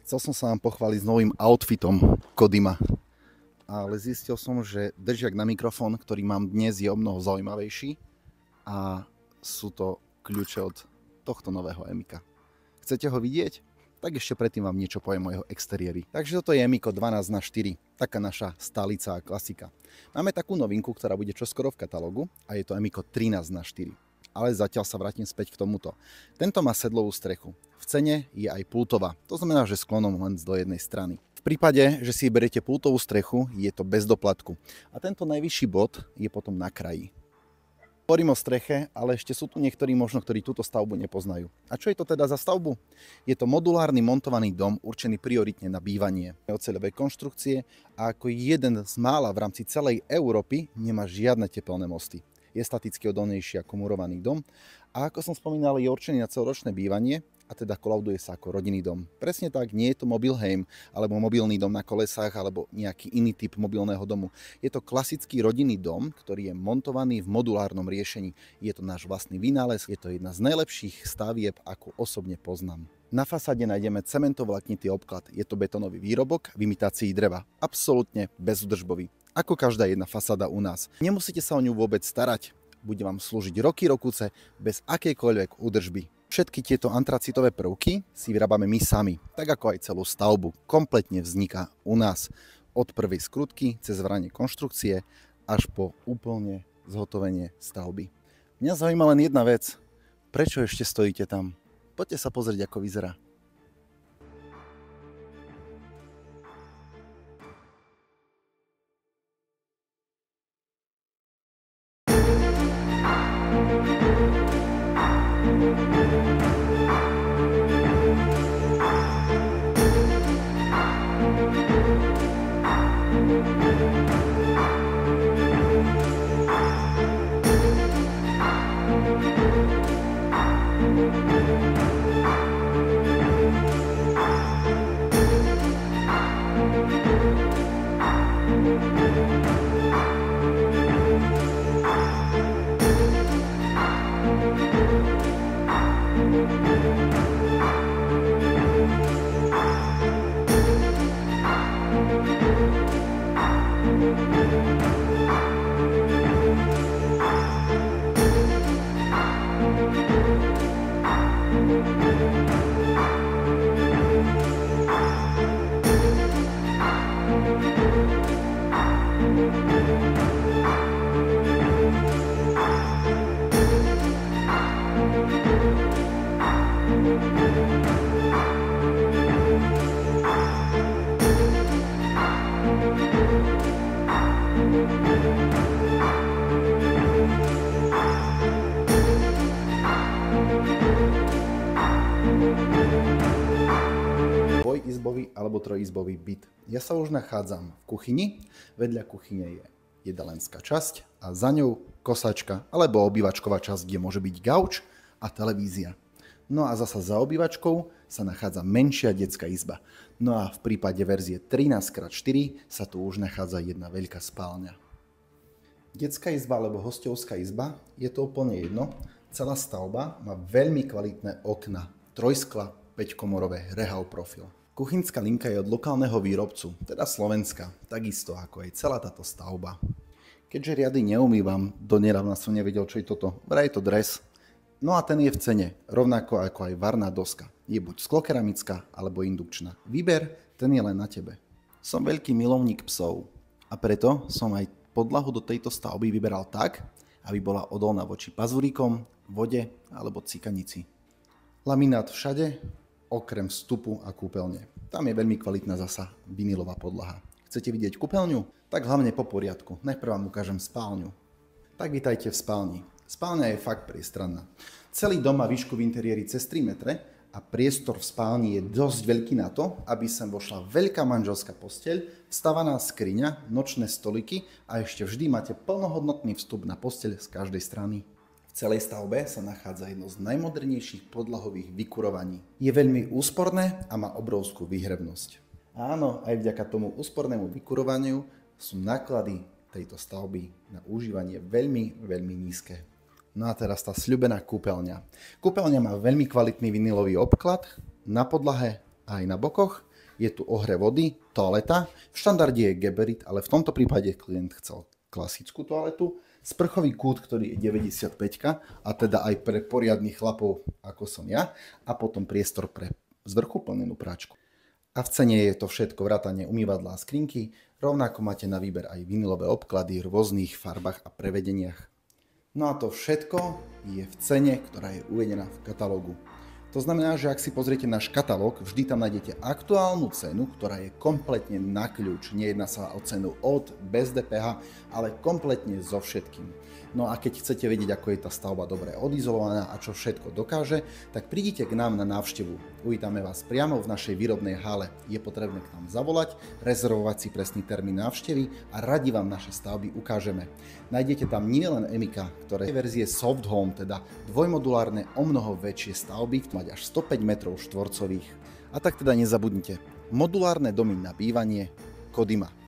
Chcel som sa vám pochváliť s novým outfitom Kodima, ale zistil som, že držiak na mikrofón, ktorý mám dnes, je omnoho zaujímavejší a sú to kľúče od tohto nového Emika. Chcete ho vidieť? Tak ešte predtým vám niečo poviem o jeho exteriéri. Takže toto je Emiko 12x4, taká naša stálica a klasika. Máme takú novinku, ktorá bude čoskoro v katalógu a je to Emiko 13x4. Ale zatiaľ sa vrátim späť k tomuto. Tento má sedlovú strechu. V cene je aj pultová, to znamená, že sklonom len do jednej strany. V prípade, že si beriete pultovú strechu, je to bez doplatku. A tento najvyšší bod je potom na kraji. Hovorím o streche, ale ešte sú tu niektorí možno, ktorí túto stavbu nepoznajú. A čo je to teda za stavbu? Je to modulárny montovaný dom určený prioritne na bývanie. Oceľovej konštrukcie a ako jeden z mála v rámci celej Európy nemá žiadne tepelné mosty. Je staticky odolnejší ako murovaný dom a ako som spomínal, je určený na celoročné bývanie a teda kolauduje sa ako rodinný dom. Presne tak, nie je to mobilheim alebo mobilný dom na kolesách alebo nejaký iný typ mobilného domu. Je to klasický rodinný dom, ktorý je montovaný v modulárnom riešení. Je to náš vlastný vynález, je to jedna z najlepších stavieb, ako osobne poznám. Na fasáde nájdeme cementovlaknitý obklad. Je to betónový výrobok v imitácii dreva. Absolútne bezúdržbový. Ako každá jedna fasáda u nás. Nemusíte sa o ňu vôbec starať. Bude vám slúžiť roky rokúce bez akejkoľvek údržby. Všetky tieto antracitové prvky si vyrábame my sami, tak ako aj celú stavbu. Kompletne vzniká u nás. Od prvej skrutky cez vranie konštrukcie až po úplne zhotovenie stavby. Mňa zaujíma len jedna vec. Prečo ešte stojíte tam? Poďte sa pozrieť, ako vyzerá. Dvojizbový alebo trojizbový byt. Ja sa už nachádzam v kuchyni, vedľa kuchyne je jedálenská časť a za ňou kosačka alebo obývačková časť, kde môže byť gauč a televízia. No a zasa za obývačkou sa nachádza menšia detská izba. No a v prípade verzie 13x4 sa tu už nachádza jedna veľká spálňa. Detská izba alebo hosťovská izba, je to úplne jedno. Celá stavba má veľmi kvalitné okna, trojskla, 5-komorové rehau profil. Kuchynská linka je od lokálneho výrobcu, teda Slovenska, takisto ako aj celá táto stavba. Keďže riady neumývam, donedávna som nevedel, čo je toto, vraj je to dres. No a ten je v cene, rovnako ako aj varná doska. Je buď sklokeramická alebo indukčná. Výber, ten je len na tebe. Som veľký milovník psov a preto som aj podlahu do tejto stavby vyberal tak, aby bola odolná voči pazúrikom, vode alebo cikanici. Laminát všade, okrem vstupu a kúpeľne. Tam je veľmi kvalitná zasa vinilová podlaha. Chcete vidieť kúpeľňu? Tak hlavne po poriadku. Najprv vám ukážem spálňu. Tak vítajte v spálni. Spálňa je fakt priestranná. Celý dom má výšku v interiéri cez 3 metre a priestor v spálni je dosť veľký na to, aby sem vošla veľká manželská posteľ, vstavaná skriňa, nočné stoliky a ešte vždy máte plnohodnotný vstup na posteľ z každej strany. V celej stavbe sa nachádza jedno z najmodernejších podlahových vykurovaní. Je veľmi úsporné a má obrovskú výhrebnosť. Áno, aj vďaka tomu úspornému vykurovaniu sú náklady tejto stavby na užívanie veľmi, veľmi nízke. No a teraz tá sľubená kúpeľňa. Kúpeľňa má veľmi kvalitný vinilový obklad na podlahe a aj na bokoch Je tu ohre vody, toaleta, v štandarde je Geberit, ale v tomto prípade klient chcel klasickú toaletu, sprchový kút, ktorý je 95, a teda aj pre poriadnych chlapov, ako som ja, a potom priestor pre zvrchu plnenú práčku. A v cene je to všetko vrátane umývadla a skrinky, rovnako máte na výber aj vinilové obklady v rôznych farbách a prevedeniach. No a to všetko je v cene, ktorá je uvedená v katalógu. To znamená, že ak si pozriete náš katalóg, vždy tam nájdete aktuálnu cenu, ktorá je kompletne na kľúč. Nejedná sa o cenu od, bez DPH, ale kompletne so všetkým. No a keď chcete vedieť, ako je tá stavba dobre odizolovaná a čo všetko dokáže, tak prídite k nám na návštevu. Uvítame vás priamo v našej výrobnej hale. Je potrebné k nám zavolať, rezervovať si presný termín návštevy a radi vám naše stavby ukážeme. Nájdete tam nielen Emika, ktoré verzie Soft Home, teda dvojmodulárne o mnoho väčšie stavby, mať až 105 m2. A tak teda nezabudnite, modulárne domy na bývanie Kodima.